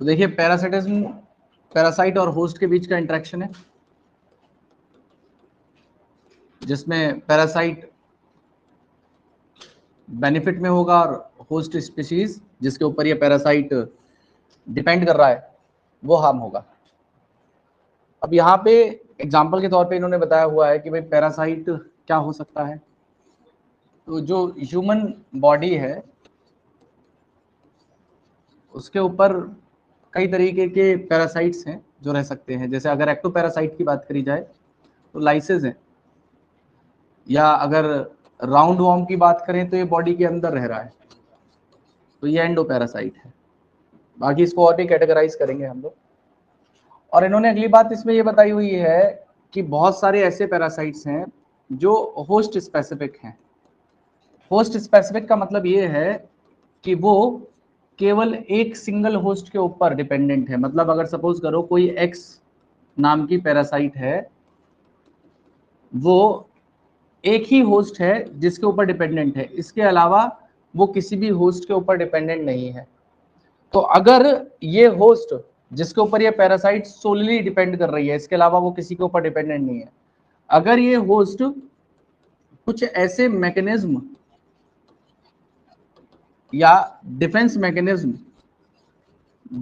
तो देखिए parasitism, parasite और होस्ट के बीच का इंटरेक्शन है, जिसमें पैरासाइट बेनिफिट में होगा और होस्ट स्पीशीज जिसके ऊपर ये पैरासाइट डिपेंड कर रहा है वो हार्म होगा। अब यहाँ पे एग्जाम्पल के तौर पे इन्होंने बताया हुआ है कि भाई पैरासाइट क्या हो सकता है। तो जो ह्यूमन बॉडी है उसके ऊपर कई तरीके के पैरासाइट्स हैं जो रह सकते हैं। जैसे अगर एक्टोपैरासाइट की बात करी जाए तो लाइसेस हैं, या अगर राउंड वॉर्म की बात करें तो ये बॉडी के अंदर रह रहा है, तो ये एंडोपैरासाइट है। बाकी इसको और भी कैटेगराइज करेंगे हम लोग। और इन्होंने अगली बात इसमें ये बताई हुई है कि बहुत सारे ऐसे पैरासाइट्स हैं जो होस्ट स्पेसिफिक हैं। होस्ट स्पेसिफिक का मतलब ये है कि वो केवल एक सिंगल होस्ट के ऊपर डिपेंडेंट है। मतलब अगर सपोज करो कोई एक्स नाम की पैरासाइट है, वो एक ही होस्ट है जिसके ऊपर डिपेंडेंट है, इसके अलावा वो किसी भी होस्ट के ऊपर डिपेंडेंट नहीं है। तो अगर ये होस्ट जिसके ऊपर ये पैरासाइट सोलली डिपेंड कर रही है, इसके अलावा वो किसी के ऊपर डिपेंडेंट नहीं है, अगर ये होस्ट कुछ ऐसे मैकेनिज्म या डिफेंस मैकेनिज्म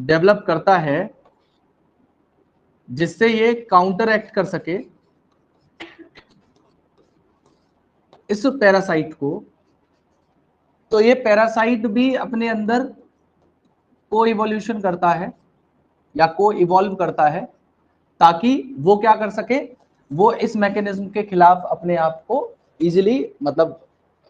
डेवलप करता है जिससे ये काउंटर एक्ट कर सके इस पैरासाइट को, तो ये पैरासाइट भी अपने अंदर को इवोल्यूशन करता है या को इवॉल्व करता है ताकि वो क्या कर सके, वो इस मैकेनिज्म के खिलाफ अपने आप को इजीली मतलब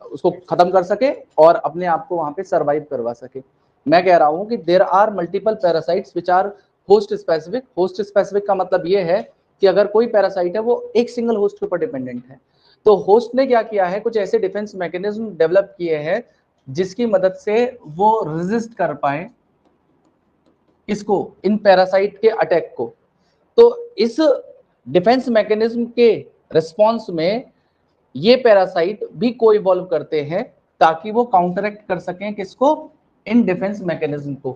उसको खत्म कर सके और अपने आप को वहां पे सरवाइव करवा सके। मैं कह रहा हूं कि there are multiple parasites which are host specific. Host specific का मतलब ये है कि अगर कोई पैरासाइट है वो एक सिंगल होस्ट के ऊपर डिपेंडेंट है, तो होस्ट ने क्या किया है, कुछ ऐसे डिफेंस मैकेनिज्म डेवलप किए हैं जिसकी मदद से वो रेजिस्ट कर पाए इसको, इन पैरासाइट के अटैक को। तो इस डिफेंस मैकेनिज्म के रिस्पॉन्स में ये पैरासाइट भी को इवॉल्व करते हैं ताकि वो काउंटरएक्ट कर सकें किसको, इन डिफेंस मैकेनिज्म को।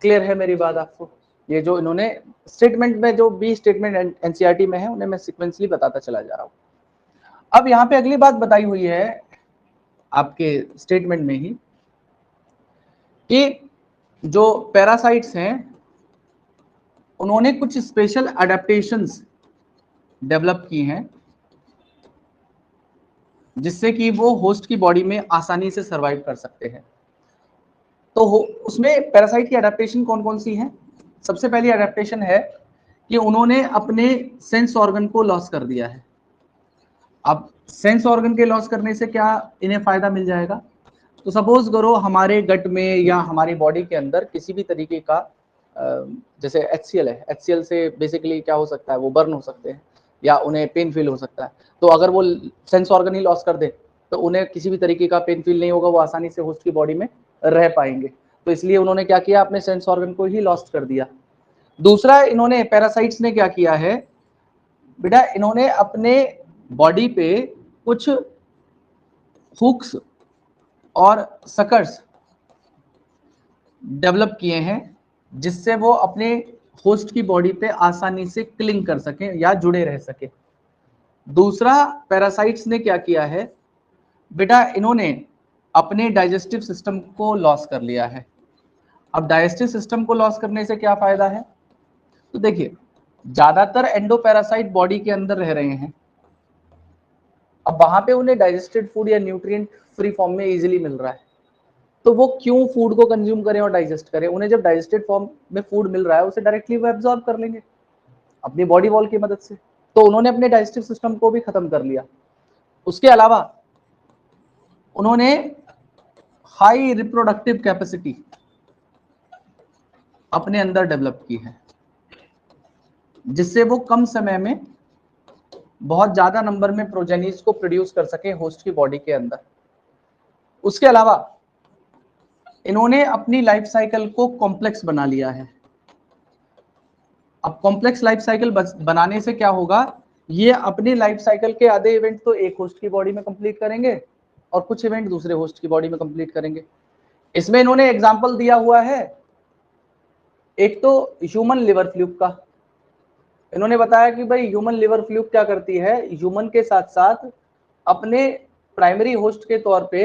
क्लियर है मेरी बात आपको? ये जो इन्होंने स्टेटमेंट में जो भी स्टेटमेंट एनसीईआरटी में है उन्हें मैं सीक्वेंसली बताता चला जा रहा हूं। अब यहाँ पे अगली बात बताई हुई है आपके स्टेटमेंट में ही कि जो पैरासाइट्स हैं उन्होंने कुछ स्पेशल अडेप्टेशंस डेवलप की हैं जिससे कि वो होस्ट की बॉडी में आसानी से सरवाइव कर सकते हैं। तो उसमें पैरासाइट की अडेप्टेशन कौन कौन सी है? सबसे पहली अडेप्टेशन है कि उन्होंने अपने सेंस ऑर्गन को लॉस कर दिया है। अब सेंस ऑर्गन के लॉस करने से क्या इन्हें फायदा मिल जाएगा? तो सपोज करो हमारे गट में या हमारी बॉडी के अंदर किसी भी तरीके का जैसे HCl है, HCl से बेसिकली क्या हो सकता है, वो बर्न हो सकते हैं या उन्हें पेन फील हो सकता है। तो अगर वो सेंस ऑर्गन ही लॉस कर दे तो उन्हें किसी भी तरीके का पेन फील नहीं होगा, वो आसानी से होस्ट की बॉडी में रह पाएंगे। तो इसलिए उन्होंने क्या किया, अपने सेंस ऑर्गन को ही लॉस कर दिया। दूसरा, इन्होंने पैरासाइट्स ने क्या किया है बेटा, इन्होंने अपने बॉडी पे कुछ हुक्स और सकर्स डेवलप किए हैं जिससे वो अपने होस्ट की बॉडी पे आसानी से क्लिंग कर सके या जुड़े रह सके। दूसरा, पैरासाइट्स ने क्या किया है बेटा, इन्होंने अपने डाइजेस्टिव सिस्टम को लॉस कर लिया है। अब डाइजेस्टिव सिस्टम को लॉस करने से क्या फायदा है? तो देखिए, ज्यादातर एंडोपैरासाइट बॉडी के अंदर रह रहे हैं, अब वहां पे उन्हें डाइजेस्टेड फूड या न्यूट्रिएंट फ्री फॉर्म में इजीली मिल रहा है, तो वो क्यों फूड को कंज्यूम करें और डाइजेस्ट करें? उन्हें जब डाइजेस्टेड फॉर्म में फूड मिल रहा है उसे डायरेक्टली वो एब्जॉर्ब कर लेंगे अपनी बॉडी वॉल की मदद से। तो उन्होंने अपने डाइजेस्टिव सिस्टम को भी खत्म कर लिया। उसके अलावा उन्होंने हाई रिप्रोडक्टिव कैपेसिटी अपने अंदर डेवलप की है जिससे वो कम समय में बहुत ज्यादा नंबर में प्रोजेनीज को प्रोड्यूस कर सके होस्ट की बॉडी के अंदर। उसके अलावा इन्होंने अपनी लाइफ साइकिल को कॉम्प्लेक्स बना लिया है। अब कॉम्प्लेक्स लाइफ साइकिल बनाने से क्या होगा, ये अपनी लाइफ साइकिल के आधे इवेंट तो एक होस्ट की बॉडी में कंप्लीट करेंगे और कुछ इवेंट दूसरे होस्ट की बॉडी में कंप्लीट करेंगे। इसमें इन्होंने एग्जांपल दिया हुआ है एक तो ह्यूमन लिवर फ्लूक का, इन्होंने बताया कि भाई ह्यूमन लिवर फ्लूक क्या करती है, ह्यूमन के साथ साथ अपने प्राइमरी होस्ट के तौर पे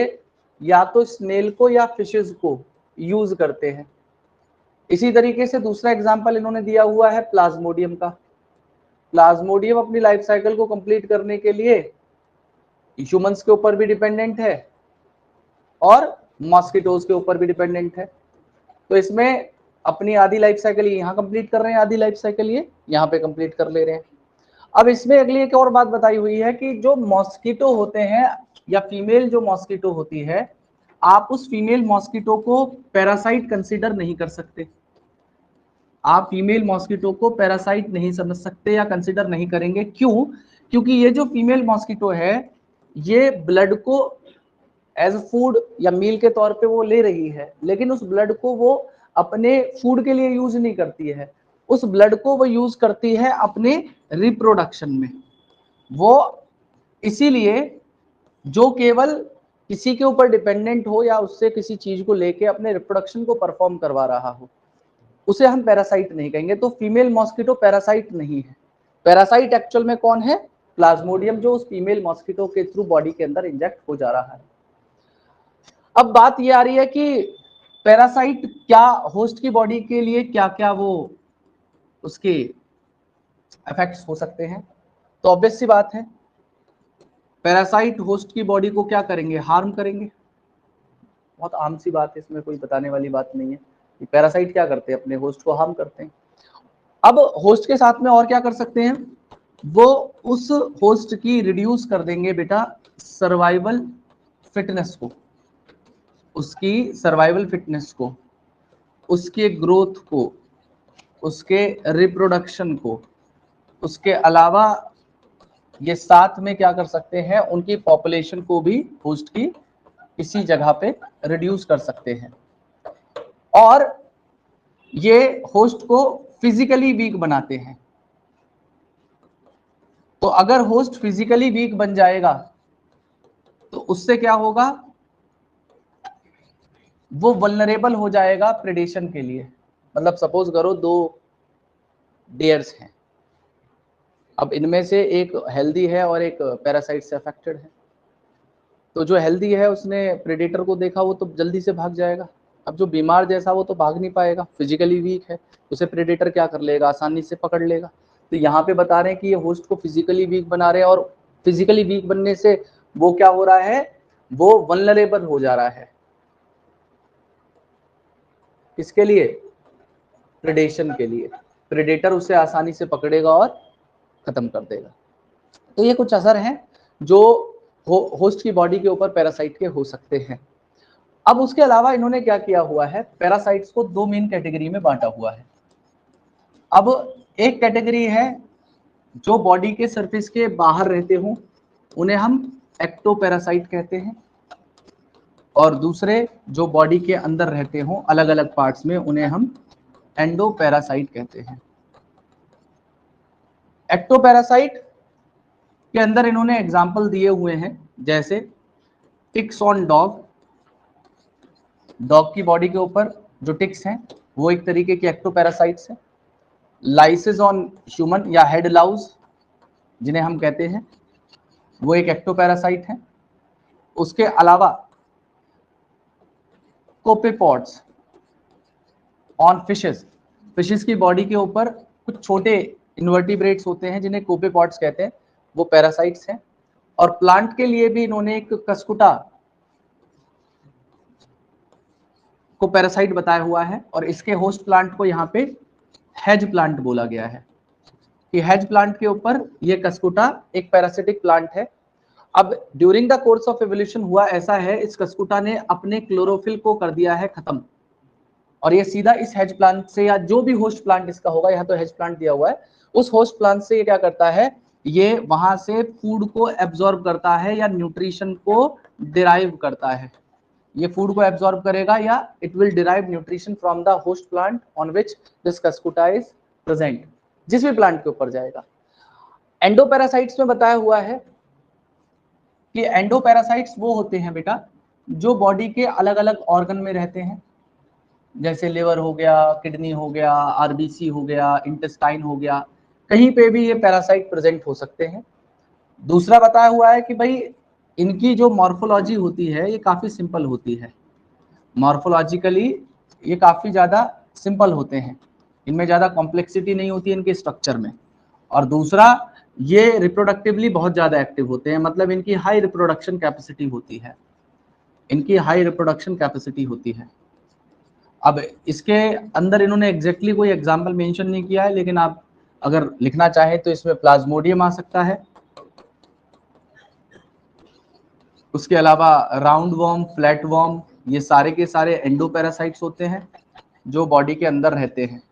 या तो स्नेल को या फिशेस को यूज करते हैं। इसी तरीके से दूसरा एग्जांपल इन्होंने दिया हुआ है प्लाज्मोडियम का। प्लाज्मोडियम अपनी लाइफ साइकिल को कंप्लीट करने के लिए ह्यूमंस के ऊपर भी डिपेंडेंट है और मॉस्किटोज के ऊपर भी डिपेंडेंट है। तो इसमें अपनी आधी लाइफ साइकिल यहाँ कंप्लीट कर रहे हैं, आधी लाइफ साइकिल ये यहाँ पे कंप्लीट कर ले रहे हैं। अब इसमें अगली एक और बात बताई हुई है कि जो मॉस्किटो होते हैं या फीमेल जो मॉस्किटो होती है, आप उस फीमेल मॉस्किटो को पैरासाइट कंसीडर नहीं कर सकते। आप फीमेल मॉस्किटो को पैरासाइट नहीं समझ सकते या कंसीडर नहीं करेंगे। क्यों? क्योंकि ये जो फीमेल मॉस्किटो है ये ब्लड को एज फूड या मील के तौर पे वो ले रही है, लेकिन उस ब्लड को वो अपने फूड के लिए यूज नहीं करती है, उस ब्लड को वो यूज करती है अपने रिप्रोडक्शन में। वो इसीलिए जो केवल किसी के ऊपर डिपेंडेंट हो या उससे किसी चीज को लेके अपने रिप्रोडक्शन को परफॉर्म करवा रहा हो, उसे हम पैरासाइट नहीं कहेंगे। तो फीमेल मॉस्किटो पैरासाइट नहीं है। पैरासाइट एक्चुअल में कौन है? प्लाज्मोडियम, जो उस फीमेल मॉस्किटो के थ्रू बॉडी के अंदर इंजेक्ट हो जा रहा है। अब बात ये आ रही है कि पैरासाइट क्या होस्ट की बॉडी के लिए क्या क्या वो उसके इफेक्ट्स हो सकते हैं। तो ऑब्वियस सी बात है, पैरासाइट होस्ट की बॉडी को क्या करेंगे? हार्म करेंगे। बहुत आम सी बात है, इसमें कोई बताने वाली बात नहीं है कि पैरासाइट क्या करते हैं, अपने होस्ट को हार्म करते हैं। अब होस्ट के साथ में और क्या कर सकते हैं? वो उस होस्ट की रिड्यूस कर देंगे बेटा सर्वाइवल फिटनेस को, उसकी सर्वाइवल फिटनेस को, उसके ग्रोथ को, उसके रिप्रोडक्शन को। उसके अलावा ये साथ में क्या कर सकते हैं? उनकी पॉपुलेशन को भी होस्ट की किसी जगह पे रिड्यूस कर सकते हैं। और ये होस्ट को फिजिकली वीक बनाते हैं। तो अगर होस्ट फिजिकली वीक बन जाएगा तो उससे क्या होगा? वो वल्नरेबल हो जाएगा प्रेडेशन के लिए। मतलब सपोज करो दो डेयर्स हैं, अब इनमें से एक हेल्दी है और एक पैरासाइट से अफेक्टेड है। तो जो हेल्दी है उसने प्रेडेटर को देखा, वो तो जल्दी से भाग जाएगा। अब जो बीमार जैसा वो तो भाग नहीं पाएगा, फिजिकली वीक है, उसे प्रेडेटर क्या कर लेगा? आसानी से पकड़ लेगा। तो यहाँ पे बता रहे हैं कि ये होस्ट को फिजिकली वीक बना रहे हैं, और फिजिकली वीक बनने से वो क्या हो रहा है? वो वल्नरेबल हो जा रहा है। किसके लिए? प्रेडेशन के लिए। प्रेडेटर उसे आसानी से पकड़ेगा और खत्म कर देगा। तो ये कुछ असर हैं जो होस्ट की बॉडी के ऊपर पैरासाइट के हो सकते हैं। अब उसके अलावा इन्होंने क्या किया हुआ है? पैरासाइट्स को दो मेन कैटेगरी में बांटा हुआ है। अब एक कैटेगरी है जो बॉडी के सरफेस के बाहर रहते हो, उन्हें हम एक्टोपैरासाइट कहते हैं, और दूसरे जो बॉडी के अंदर रहते हो अलग अलग पार्ट्स में, उन्हें हम एंडोपैरासाइट कहते हैं। एक्टोपैरासाइट के अंदर इन्होंने एग्जाम्पल दिए हुए हैं, जैसे टिक्स ऑन डॉग। डॉग की बॉडी के ऊपर जो टिक्स हैं वो एक तरीके की एक्टोपैरासाइट्स हैं। लाइसेस ऑन ह्यूमन या हेड लाउज जिन्हें हम कहते हैं, वो एक एक्टोपैरासाइट है। उसके अलावा कोपेपॉड्स ऑन फिशेस, फिशेस की बॉडी के ऊपर कुछ छोटे इन्वर्टिब्रेट्स होते हैं जिन्हें कोपेपॉड्स कहते हैं, वो पैरासाइट्स हैं। और प्लांट के लिए भी इन्होंने एक कस्कुटा को पैरासाइट बताया हुआ है, और इसके होस्ट प्लांट को यहाँ पे हेज प्लांट बोला गया है कि हेज प्लांट के ऊपर ये कस्कुटा एक पैरासिटिक प्लांट है। अब during the course of evolution हुआ ऐसा है, इस कस्कुटा ने अपने क्लोरोफिल को कर दिया है खत्म, और ये सीधा इस हेज प्लांट से या जो भी होस्ट प्लांट इसका होगा, यहाँ तो हेज प्लांट दिया हुआ है, उस होस्ट प्लांट से ये क्या करता है? ये वहां से फूड को एब्जॉर्ब करता है या न्यूट्रिशन को डिराइव करता है। ये फूड को एब्जॉर्ब करेगा या it will derive nutrition from the host plant on which this cuscuta is present, जिस भी प्लांट के ऊपर जाएगा। एंडोपैरासाइट्स में बताया हुआ है कि एंडोपैरासाइट्स वो होते हैं बेटा जो बॉडी के अलग अलग ऑर्गन में रहते हैं, जैसे लिवर हो गया, किडनी हो गया, आरबीसी हो गया, इंटेस्टाइन हो गया, कहीं पे भी ये पैरासाइट प्रेजेंट हो सकते हैं। दूसरा बताया हुआ है कि भाई इनकी जो मॉर्फोलॉजी होती है ये काफी सिंपल होती है, मॉर्फोलॉजिकली ये काफी ज्यादा सिंपल होते हैं, इनमें ज्यादा कॉम्प्लेक्सिटी नहीं होती है इनके स्ट्रक्चर में। और दूसरा, ये रिप्रोडक्टिवली बहुत ज्यादा एक्टिव होते हैं, मतलब इनकी हाई रिप्रोडक्शन कैपेसिटी होती है, इनकी हाई रिप्रोडक्शन कैपेसिटी होती है। अब इसके अंदर इन्होंने एग्जैक्टली कोई एग्जाम्पल मेंशन नहीं किया है, लेकिन आप अगर लिखना चाहें तो इसमें प्लाज्मोडियम आ सकता है, उसके अलावा राउंड वॉर्म, फ्लैट वॉर्म, ये सारे के सारे एंडोपैरासाइट्स होते हैं जो बॉडी के अंदर रहते हैं।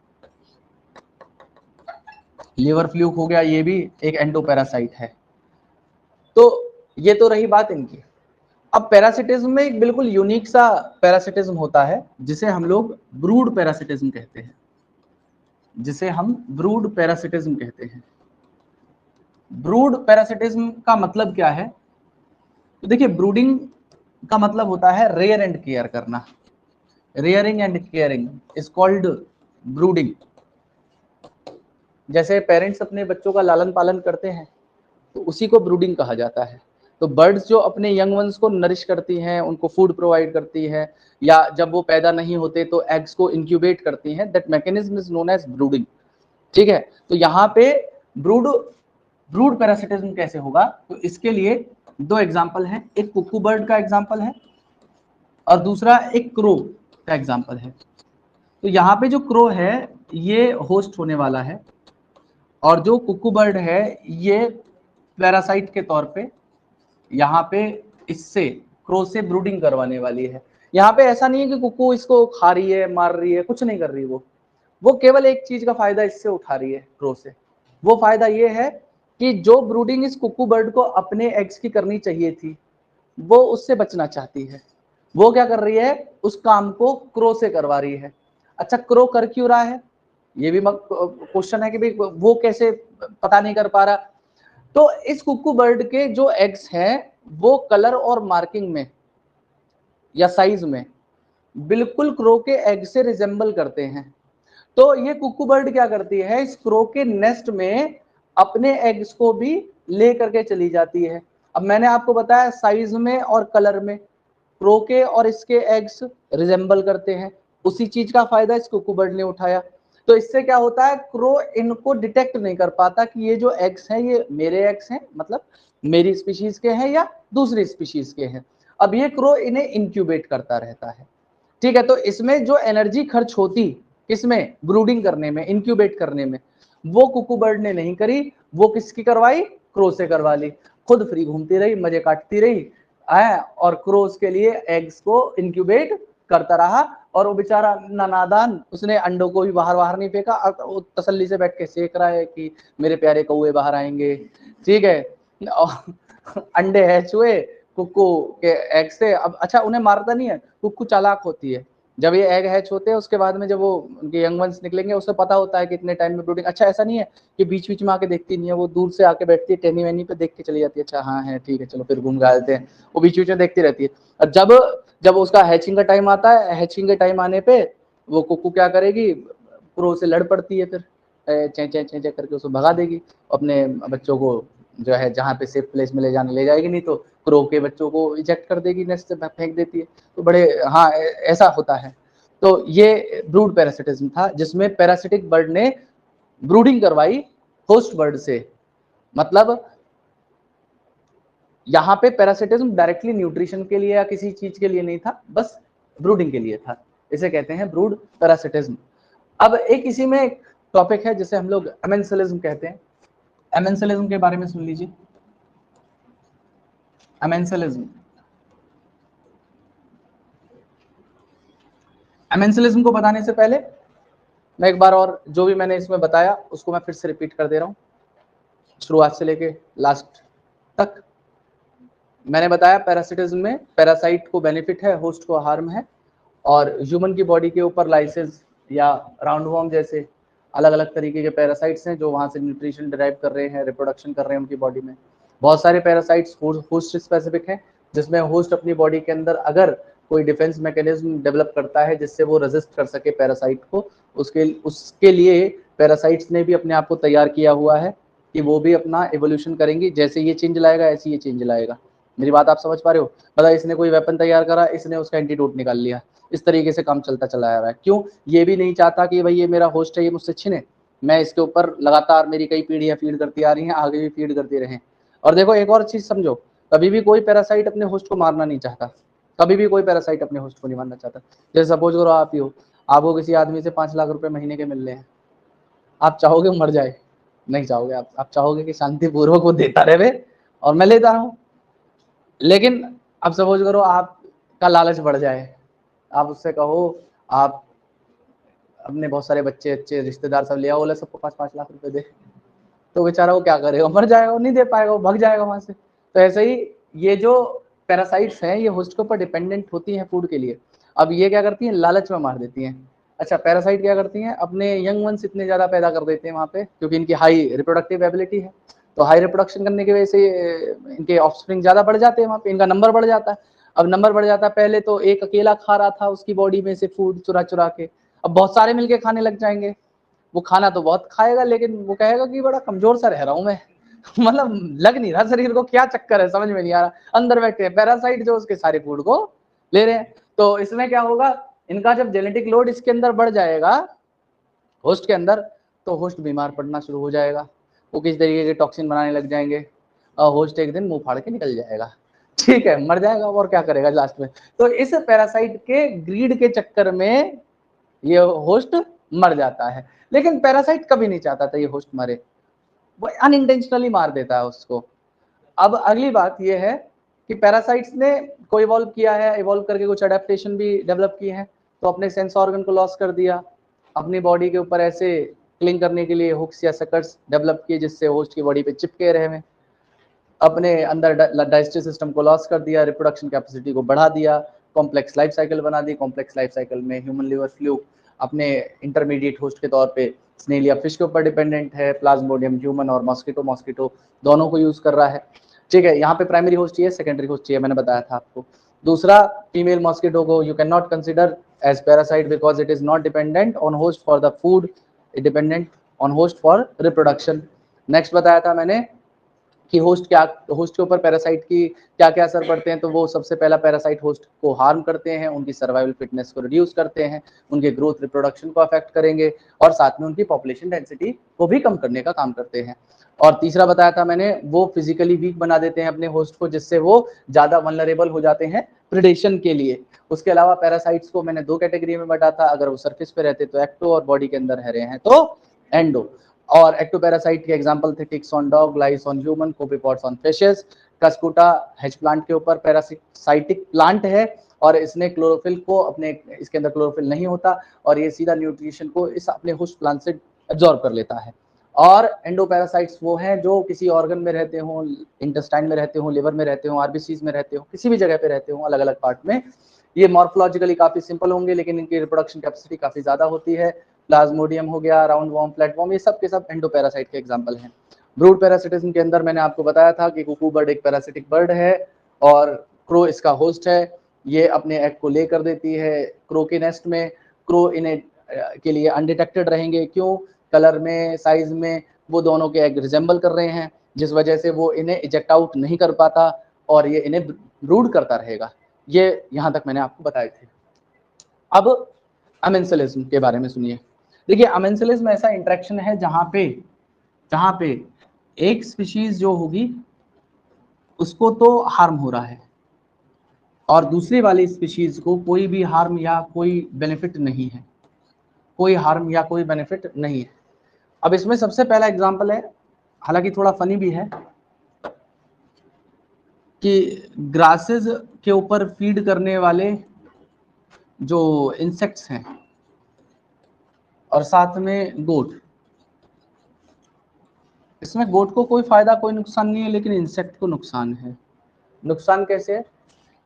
लिवर फ्लूक हो गया, ये भी एक एंडोपैरासाइट है। तो ये तो रही बात इनकी। अब पैरासिटिज्म में एक बिल्कुल यूनिक सा पैरासिटिज्म होता है जिसे हम लोग ब्रूड पैरासिटिज्म कहते हैं, जिसे हम ब्रूड पैरासिटिज्म कहते हैं। ब्रूड पैरासिटिज्म का मतलब क्या है? तो देखिए, ब्रूडिंग का मतलब होता है रेयर एंड केयर करना, rearing and caring is called brooding. जैसे पेरेंट्स अपने बच्चों का लालन पालन करते हैं तो उसी को ब्रूडिंग कहा जाता है। तो बर्ड्स जो अपने यंग वंस को नरिश करती हैं, उनको फूड प्रोवाइड करती है, या जब वो पैदा नहीं होते तो एग्स को इंक्यूबेट करती हैं, that mechanism is known as brooding. ठीक है, तो यहाँ पे ब्रूड ब्रूड पैरासिटिज्म कैसे होगा, तो इसके लिए दो एग्जांपल हैं, एक कुकू बर्ड का एग्जांपल है और दूसरा एक क्रो का एग्जांपल है। तो यहाँ पे जो क्रो है ये होस्ट होने वाला है, और जो कुकू बर्ड है ये पैरासाइट के तौर पे यहाँ पे इससे, क्रो से ब्रूडिंग करवाने वाली है। यहाँ पे ऐसा नहीं है कि कुकू इसको खा रही है, मार रही है, कुछ नहीं कर रही, वो केवल एक चीज का फायदा इससे उठा रही है, क्रो से। वो फायदा ये है कि जो ब्रूडिंग इस कुकू बर्ड को अपने एग्स की करनी चाहिए थी वो उससे बचना चाहती है, वो क्या कर रही है, उस काम को क्रो से करवा रही है। अच्छा, क्रो कर क्यों रहा है, ये भी क्वेश्चन है कि भाई वो कैसे पता नहीं कर पा रहा। तो इस कुकू बर्ड के जो एग्स हैं वो कलर और मार्किंग में या साइज में बिल्कुल क्रो के एग से रिजेंबल करते हैं। तो ये कुकू बर्ड क्या करती है, इस क्रो के नेस्ट में अपने एग्स को भी ले करके चली जाती है। अब मैंने आपको बताया साइज में और कलर में क्रो के और इसके एग्स रिजेंबल करते हैं, उसी चीज का फायदा इस कुकू बर्ड ने उठाया। तो इससे क्या होता है, क्रो इनको डिटेक्ट नहीं कर पाता कि ये जो एग्स हैं ये मेरे एग्स हैं, मतलब मेरी स्पीशीज के हैं या दूसरी स्पीशीज के हैं। अब ये क्रो इन्हें इंक्यूबेट करता रहता है। ठीक है, तो इसमें जो एनर्जी खर्च होती किसमें, ब्रूडिंग करने में, इंक्यूबेट करने में, वो कुकू बर्ड ने नहीं करी, वो किसकी करवाई, क्रो से करवा ली। खुद फ्री घूमती रही, मजे काटती रही है, और क्रोस के लिए एग्स को इंक्यूबेट करता रहा। और वो बेचारा नादान, उसने अंडों को भी बाहर बाहर नहीं फेंका, वो तसल्ली से बैठ के सेक रहा है कि मेरे प्यारे कौए बाहर आएंगे। ठीक है, अंडे हैच हुए कुक्कू के एग से। अब अच्छा, उन्हें मारता नहीं है, कुक्कू चालाक होती है, जब ये एग हैच होते हैं उसके बाद में जब वो उनके यंग वंस निकलेंगे उसे पता होता है कि इतने टाइम में ब्रूडिंग। अच्छा, ऐसा नहीं है कि बीच बीच में आके देखती नहीं है, वो दूर से आके बैठती है, टेनी वेनी पे देख के चली जाती है, अच्छा हाँ है ठीक है चलो फिर घूम गा देते हैं, वो बीच बीच में देखती रहती है। और जब जब उसका हैचिंग का टाइम आता है, हैचिंग के टाइम आने पे वो कुक्कू क्या करेगी, क्रो से लड़ पड़ती है, फिर चे चे चे करके उसको भगा देगी, अपने बच्चों को जो है जहाँ पे सेफ प्लेस में ले जाने ले जाएगी, नहीं तो क्रो के बच्चों को इजेक्ट कर देगी, नेस्ट से फेंक देती है। तो बड़े, हाँ ऐसा होता है। तो ये ब्रूड पैरासिटिज्म था जिसमें पैरासिटिक बर्ड ने ब्रूडिंग करवाई होस्ट बर्ड से। मतलब यहाँ पे पैरासिटिज्म डायरेक्टली न्यूट्रिशन के लिए या किसी चीज के लिए नहीं था, बस ब्रूडिंग के लिए था, इसे कहते हैं ब्रूड पैरासिटिज्म। अब एक इसी में एक टॉपिक है जिसे हम लोग एमेंसलिज्म कहते हैं। एमेंसलिज्म के बारे में सुन लीजिए। एमेंसलिज्म, एमेंसलिज्म को बताने से पहले मैं एक बार और जो भी मैंने इसमें बताया उसको मैं फिर से रिपीट कर दे रहा हूँ, शुरुआत से लेके लास्ट तक। मैंने बताया पैरासिटिज्म में पैरासाइट को बेनिफिट है, होस्ट को हार्म है, और ह्यूमन की बॉडी के ऊपर लाइसेस या राउंडवॉर्म जैसे अलग अलग तरीके के पैरासाइट्स हैं जो वहाँ से न्यूट्रिशन डिराइव कर रहे हैं, रिप्रोडक्शन कर रहे हैं उनकी बॉडी में। बहुत सारे पैरासाइट्स होस्ट स्पेसिफिक हैं, जिसमें होस्ट अपनी बॉडी के अंदर अगर कोई डिफेंस मैकेनिज्म डेवलप करता है जिससे वो रेजिस्ट कर सके पैरासाइट को। उसके लिए पैरासाइट्स ने भी अपने आप को तैयार किया हुआ है कि वो भी अपना एवोल्यूशन करेंगी, जैसे ये चेंज लाएगा ऐसे ये चेंज लाएगा। मेरी बात आप समझ पा रहे हो? मतलब इसने कोई वेपन तैयार करा, इसने उसका एंटीडोट निकाल लिया, इस तरीके से काम चलता चला आ रहा है। क्यों? ये भी नहीं चाहता कि भाई ये मेरा होस्ट है, ये मुझसे छिने, मैं इसके ऊपर लगातार मेरी कई पीढ़ियां फीड करती आ रही हैं, आगे भी फीड करती रहें। और देखो एक और चीज समझो, कभी भी कोई पैरासाइट अपने होस्ट को मारना नहीं चाहता, कभी भी कोई पैरासाइट अपने होस्ट को नहीं मारना चाहता। जैसे सपोज करो आप ही हो, आपको किसी आदमी से 5 लाख रुपए महीने के मिल रहे हैं, आप चाहोगे मर जाए? नहीं चाहोगे। आप चाहोगे कि शांतिपूर्वक वो देता रहे और मैं लेता रहूं। लेकिन अब सपोज करो आपका लालच बढ़ जाए, आप उससे कहो आप अपने बहुत सारे बच्चे अच्छे रिश्तेदार सब ले आओ, बोले सबको 5-5 लाख रुपए दे, तो बेचारा वो क्या करेगा? मर जाएगा, वो नहीं दे पाएगा, वो भाग जाएगा वहां से। तो ऐसे ही ये जो पैरासाइट्स हैं ये होस्ट के ऊपर डिपेंडेंट होती हैं फूड के लिए। अब ये क्या करती हैं? लालच में मार देती हैं। अच्छा, पैरासाइट क्या करती हैं? अपने यंग वंस इतने ज्यादा पैदा कर देते हैं वहां पे, क्योंकि इनकी हाई रिप्रोडक्टिव एबिलिटी है। तो हाई रिप्रोडक्शन करने की वजह से इनके ऑफस्प्रिंग ज्यादा बढ़ जाते हैं, वहां पे इनका नंबर बढ़ जाता है। अब नंबर बढ़ जाता है, पहले तो एक अकेला खा रहा था उसकी बॉडी में से फूड चुरा चुरा के, अब बहुत सारे मिलके खाने लग जाएंगे। वो खाना तो बहुत खाएगा, लेकिन वो कहेगा कि बड़ा कमजोर सा रह रहा हूं मैं मतलब लग नहीं रहा शरीर को, क्या चक्कर है समझ में नहीं आ रहा। अंदर बैठे हैं पैरासाइट जो उसके सारे फूड को ले रहे हैं। तो इसमें क्या होगा, इनका जब जेनेटिक लोड इसके अंदर बढ़ जाएगा होस्ट के अंदर, तो होस्ट बीमार पड़ना शुरू हो जाएगा। वो किस तरीके के टॉक्सिन बनाने लग जाएंगे, और होस्ट एक दिन मुंह फाड़ के निकल जाएगा, ठीक है, मर जाएगा। और क्या करेगा लास्ट में? तो इस पैरासाइट के ग्रीड के चक्कर में ये होस्ट मर जाता है। लेकिन पैरासाइट कभी नहीं चाहता था ये होस्ट मरे, वो अनइंटेंशनली मार देता है उसको। अब अगली बात ये है कि पैरासाइट्स ने को इवॉल्व किया है, इवॉल्व करके कुछ अडेप्टेशन भी डेवलप किए हैं। तो अपने सेंस ऑर्गन को लॉस कर दिया, अपनी बॉडी के ऊपर ऐसे क्लिंग करने के लिए हुक्स या सकर्स डेवलप किए जिससे होस्ट की बॉडी पे चिपके रहे। अपने अंदर डाइजेस्टिव सिस्टम को लॉस कर दिया, रिप्रोडक्शन कैपेसिटी को बढ़ा दिया, कॉम्प्लेक्स लाइफ साइकिल बना दी। कॉम्प्लेक्स लाइफ साइकिल में ह्यूमन लिवर फ्लूक अपने इंटरमीडिएट होस्ट के तौर पे स्नेल या फिश के ऊपर डिपेंडेंट है, प्लाज्मोडियम ह्यूमन और मॉस्किटो दोनों को यूज कर रहा है, ठीक है। यहाँ पे प्राइमरी होस्ट चाहिए, सेकेंडरी होस्ट चाहिए, मैंने बताया था आपको। दूसरा, फीमेल मॉस्किटो को you can not consider as parasite because it is not dependent on host for the food, it dependent on host for reproduction. Next बताया था मैंने कि होस्ट के ऊपर पैरासाइट की क्या क्या असर पड़ते हैं। तो वो सबसे पहला, पैरासाइट होस्ट को हार्म करते हैं, उनकी सर्वाइवल फिटनेस को रिड्यूस करते हैं, उनके ग्रोथ रिप्रोडक्शन को अफेक्ट करेंगे, और साथ में उनकी पॉपुलेशन डेंसिटी को भी कम करने का काम करते हैं। और तीसरा बताया था मैंने, वो फिजिकली वीक बना देते हैं अपने होस्ट को, जिससे वो ज्यादा वल्नरेबल हो जाते हैं प्रेडेशन के लिए। उसके अलावा पैरासाइट्स को मैंने 2 कैटेगरी में बांटा था, अगर वो सरफेस पे रहते तो एक्टो, और बॉडी के अंदर रह रहे हैं तो एंडो। और एक्टोपैरासाइट के एग्जांपल थे ticks on dog, lice on human, copepods on fishes. Cuscuta has plant के ऊपर पैरासाइटिक प्लांट है, और इसने क्लोरोफिल को अपने, इसके अंदर क्लोरोफिल नहीं होता, और ये सीधा न्यूट्रिशन को इस अपने होस्ट प्लांट से एब्जॉर्ब कर लेता है। और एंडोपैरासाइट्स वो हैं जो किसी ऑर्गन में रहते हों, इंटेस्टाइन में रहते हों, लिवर में रहते हों, आरबीसीज में रहते हों, किसी भी जगह पे रहते हों, अलग अलग पार्ट में। ये मॉर्फोलॉजिकली काफी सिंपल होंगे, लेकिन इनकी रिप्रोडक्शन कैपेसिटी काफी ज्यादा होती है। प्लाज्मोडियम हो गया, राउंड वॉर्म, प्लेटवॉर्म, ये सब के सब एंडोपैरासाइट के एग्जांपल हैं। ब्रूड पैरासिटिज्म के अंदर मैंने आपको बताया था कि कुकू बर्ड एक पैरासिटिक बर्ड है, और क्रो इसका होस्ट है। ये अपने एग को ले कर देती है क्रो के नेस्ट में। क्रो इन्हें के लिए अनडिटेक्टेड रहेंगे, क्यों? कलर में, साइज में वो दोनों के एग रिजेंबल कर रहे हैं, जिस वजह से वो इन्हें इजेक्ट आउट नहीं कर पाता, और ये इन्हें ब्रूड करता रहेगा। ये यहाँ तक मैंने आपको बताए थे। अब अमेंसलिज्म के बारे में सुनिए। देखिए, अमेंसलिज्म ऐसा इंटरेक्शन है जहां पे एक स्पीशीज जो होगी उसको तो हार्म हो रहा है, और दूसरी वाली स्पीशीज को कोई भी हार्म या कोई बेनिफिट नहीं है, कोई हार्म या कोई बेनिफिट नहीं है। अब इसमें सबसे पहला एग्जांपल है, हालांकि थोड़ा फनी भी है, कि ग्रासेस के ऊपर फीड करने वाले जो इंसेक्ट्स हैं, और साथ में गोट। इसमें गोट को कोई फायदा कोई नुकसान नहीं है, लेकिन इंसेक्ट को नुकसान है। नुकसान कैसे है?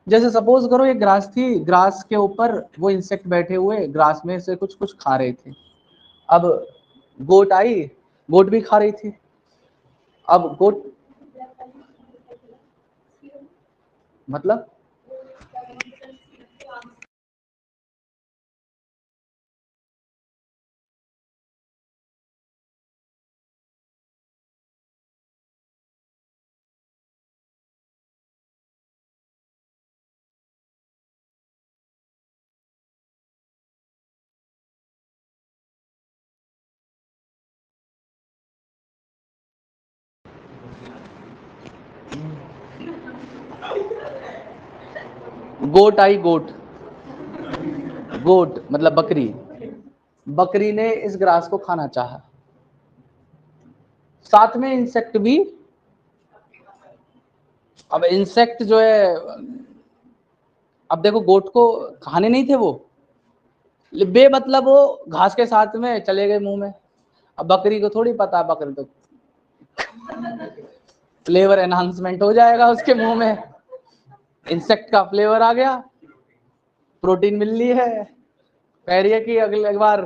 जैसे सपोज करो ये ग्रास थी, ग्रास के ऊपर वो इंसेक्ट बैठे हुए ग्रास में से कुछ कुछ खा रहे थे। अब गोट आई, गोट भी खा रही थी। अब गोट मतलब गोट आई, गोट, गोट मतलब बकरी, बकरी ने इस ग्रास को खाना चाहा, साथ में इंसेक्ट भी। अब इंसेक्ट जो है, अब देखो गोट को खाने नहीं थे वो, मतलब वो घास के साथ में चले गए मुंह में। अब बकरी को थोड़ी पता, बकरी तो फ्लेवर एनहांसमेंट हो जाएगा उसके मुंह में, इंसेक्ट का फ्लेवर आ गया, प्रोटीन मिल ली है। पैरिए की अगले बार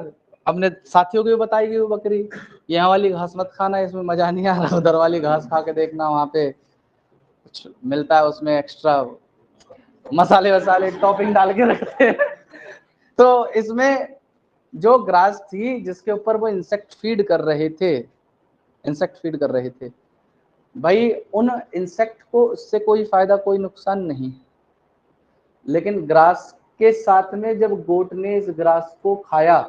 अपने साथियों को भी बताएगी वो बकरी, यहाँ वाली घास मत खाना, इसमें मजा नहीं आ रहा, उधर वाली घास खा के देखना, वहां पे कुछ मिलता है, उसमें एक्स्ट्रा मसाले वसाले टॉपिंग डाल के रखते हैं। तो इसमें जो ग्रास थी जिसके ऊपर वो इंसेक्ट फीड कर रहे थे, इंसेक्ट फीड कर रहे थे भाई, उन इंसेक्ट को उससे कोई फायदा कोई नुकसान नहीं, लेकिन ग्रास के साथ में जब गोट ने इस ग्रास को खाया,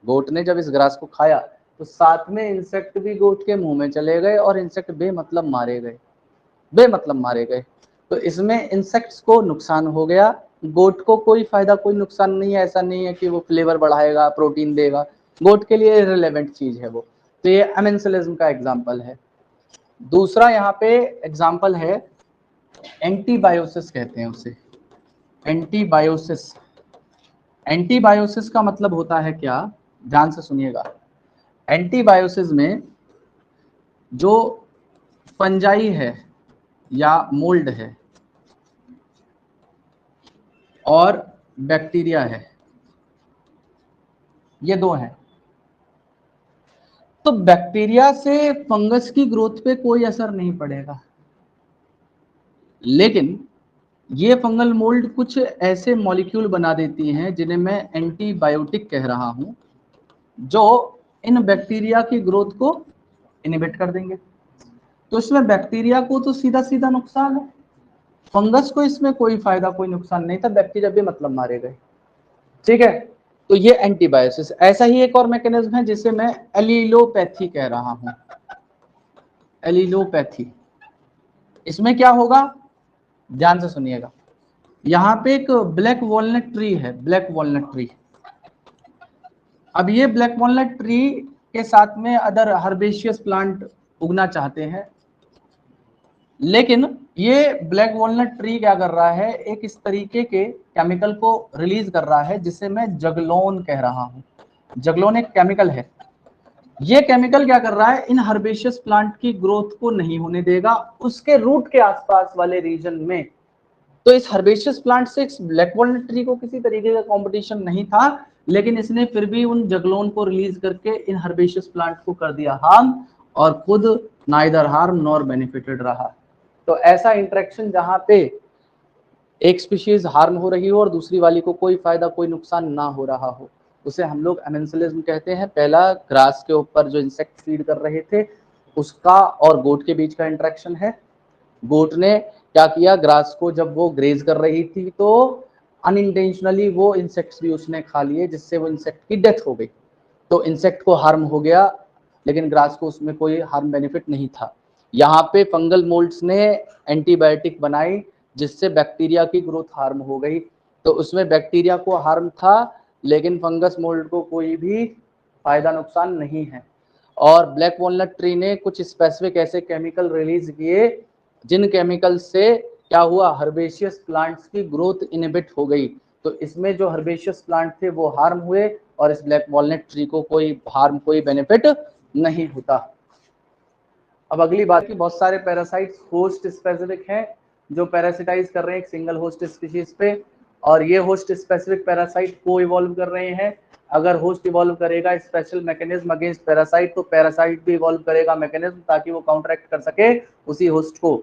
गोट ने जब इस ग्रास को खाया तो साथ में इंसेक्ट भी गोट के मुंह में चले गए और इंसेक्ट बेमतलब मारे गए, बेमतलब मारे गए। तो इसमें इंसेक्ट्स को नुकसान हो गया, गोट को कोई फायदा कोई नुकसान नहीं है। ऐसा नहीं है कि वो फ्लेवर बढ़ाएगा, प्रोटीन देगा, गोट के लिए इररिलेवेंट चीज है वो। तो ये अमेंसलिज्म का एग्जाम्पल है। दूसरा यहाँ पे एग्जाम्पल है एंटीबायोसिस, कहते हैं उसे एंटीबायोसिस। एंटीबायोसिस का मतलब होता है क्या, ध्यान से सुनिएगा। एंटीबायोसिस में जो फंजाई है या मोल्ड है और बैक्टीरिया है, ये दो हैं। तो बैक्टीरिया से फंगस की ग्रोथ पे कोई असर नहीं पड़ेगा, लेकिन ये फंगल मोल्ड कुछ ऐसे मॉलिक्यूल बना देती हैं जिन्हें मैं एंटीबायोटिक कह रहा हूं, जो इन बैक्टीरिया की ग्रोथ को इनहिबिट कर देंगे। तो इसमें बैक्टीरिया को तो सीधा सीधा नुकसान है, फंगस को इसमें कोई फायदा कोई नुकसान नहीं था, बैक्टीरिया भी मतलब मारे गए। ठीक है, तो ये एंटीबायोसिस। ऐसा ही एक और मैकेनिज्म है जिसे मैं एलिलोपैथी कह रहा हूं, एलिलोपैथी। इसमें क्या होगा, ध्यान से सुनिएगा। यहाँ पे एक ब्लैक वॉलनट ट्री है, ब्लैक वॉलनट ट्री। अब ये ब्लैक वॉलनट ट्री के साथ में अदर हर्बेशियस प्लांट उगना चाहते हैं, लेकिन ये ब्लैक वॉलनट ट्री क्या कर रहा है, एक इस तरीके के केमिकल को रिलीज कर रहा है जिसे मैं जगलोन कह रहा हूं। जगलोन एक केमिकल है, ये केमिकल क्या कर रहा है, इन हर्बेशियस प्लांट की ग्रोथ को नहीं होने देगा उसके रूट के आसपास वाले रीजन में। तो इस हर्बेशियस प्लांट से इस ब्लैक वॉलनट ट्री को किसी तरीके का कंपटीशन नहीं था, लेकिन इसने फिर भी उन जगलोन को रिलीज करके इन हर्बेशियस प्लांट को कर दिया हार्म, और खुद नाइदर हार्म नॉर बेनिफिटेड रहा। तो ऐसा इंटरेक्शन जहां पे एक स्पीशीज हार्म हो रही हो और दूसरी वाली को कोई फायदा कोई नुकसान ना हो रहा हो, उसे हम लोग अमेंसलिज्म कहते हैं। पहला ग्रास के ऊपर जो इंसेक्ट फीड कर रहे थे उसका और गोट के बीच का इंटरेक्शन है। गोट ने क्या किया, ग्रास को जब वो ग्रेज कर रही थी तो अनइंटेंशनली वो इंसेक्ट्स भी उसने खा लिए, जिससे वो इंसेक्ट की डेथ हो गई। तो इंसेक्ट को हार्म हो गया, लेकिन ग्रास को उसमें कोई हार्म बेनिफिट नहीं था। यहाँ पे फंगल मोल्ड्स ने एंटीबायोटिक बनाई जिससे बैक्टीरिया की ग्रोथ हार्म हो गई। तो उसमें बैक्टीरिया को हार्म था, लेकिन फंगस मोल्ड को कोई भी फायदा नुकसान नहीं है। और ब्लैक वॉलनट ट्री ने कुछ स्पेसिफिक ऐसे केमिकल रिलीज किए जिन केमिकल से क्या हुआ, हर्बेशियस प्लांट्स की ग्रोथ इनहिबिट हो गई। तो इसमें जो हर्बेशियस प्लांट थे वो हार्म हुए और इस ब्लैक वॉलनट ट्री को कोई हार्म कोई बेनिफिट नहीं होता। अब अगली बात की, बहुत सारे पैरासाइट्स होस्ट स्पेसिफिक हैं जो पैरासिटाइज कर रहे हैं एक सिंगल होस्ट स्पीशीज पे, और ये होस्ट स्पेसिफिक पैरासाइट को इवॉल्व कर रहे हैं। अगर होस्ट इवॉल्व करेगा स्पेशल मैकेनिज्म अगेंस्ट पैरासाइट, तो पैरासाइट भी इवॉल्व करेगा मैकेनिज्म ताकि वो काउंटरैक्ट कर सके उसी होस्ट को।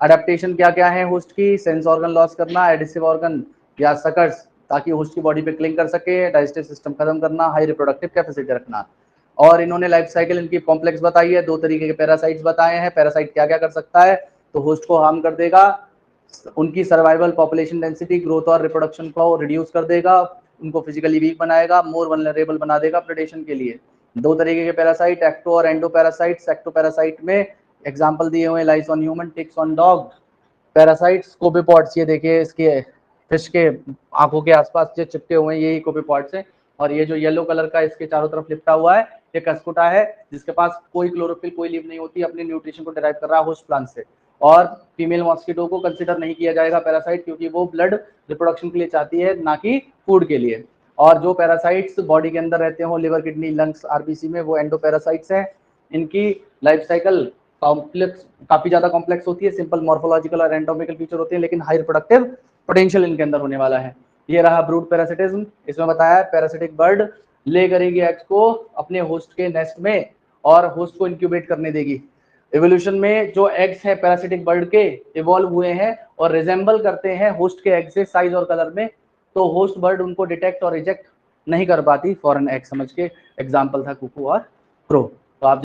अडेप्टेशन क्या क्या है होस्ट की, सेंस ऑर्गन लॉस करना, एडिसिव ऑर्गन या सकर्स ताकि होस्ट की बॉडी पे क्लिंग कर सके, डाइजेस्टिव सिस्टम खत्म करना, हाई रिप्रोडक्टिव कैपेसिटी रखना। और इन्होंने लाइफ साइकिल इनकी कॉम्प्लेक्स बताई है, दो तरीके के पैरासाइट्स बताए हैं। पैरासाइट क्या क्या कर सकता है, तो होस्ट को हार्म कर देगा, उनकी सर्वाइवल, पॉपुलेशन डेंसिटी, ग्रोथ और रिप्रोडक्शन को रिड्यूस कर देगा, उनको फिजिकली वीक बनाएगा, मोर वल्नरेबल बना देगा प्रेडेशन के लिए। दो तरीके के पैरासाइट, एक्टो और एंडो पैरासाइट्स। एक्टो पैरासाइट में एग्जांपल दिए हुए lice on human, ticks on dog. Parasites copepods, ये देखिए इसके फिश के आंखों के आसपास जो चिपके हुए हैं ये कोपेपॉड्स हैं, और ये जो येलो कलर का इसके चारों तरफ लिपटा हुआ है ये कस्कुटा है, जिसके पास कोई क्लोरोफिल कोई लीव नहीं होती, अपने न्यूट्रिशन को डिराइव कर रहा है होस्ट प्लांट से। और फीमेल मॉस्किटो को कंसिडर नहीं किया जाएगा पैरासाइट, क्योंकि वो ब्लड रिप्रोडक्शन के लिए चाहती है, ना कि फूड के लिए। और जो पैरासाइट्स बॉडी के अंदर रहते हो लिवर, किडनी, लंग्स, आरबीसी में, वो एंडोपैरासाइट्स हैं। इनकी लाइफ साइकिल कॉम्प्लेक्स, काफी ज्यादा कॉम्प्लेक्स होती है, सिंपल मॉर्फोलॉजिकल और एंटोमिकल फीचर होते हैं, लेकिन हाई प्रोडक्टिव पोटेंशियल इनके अंदर होने वाला है। ये रहा ब्रूड पैरासिटिज्म। इसमें बताया पैरासिटिक बर्ड ले करेगी एग्स को अपने होस्ट के नेस्ट में और होस्ट को इंक्यूबेट करने देगी। एवोल्यूशन में जो एग्स है पैरासिटिक बर्ड के इवॉल्व हुए हैं और रिजेंबल करते हैं होस्ट के एग से साइज और कलर में, तो होस्ट बर्ड उनको डिटेक्ट और रिजेक्ट नहीं कर पाती फॉरेन एग समझ के। एग्जाम्पल था कुकू और क्रो। तो आप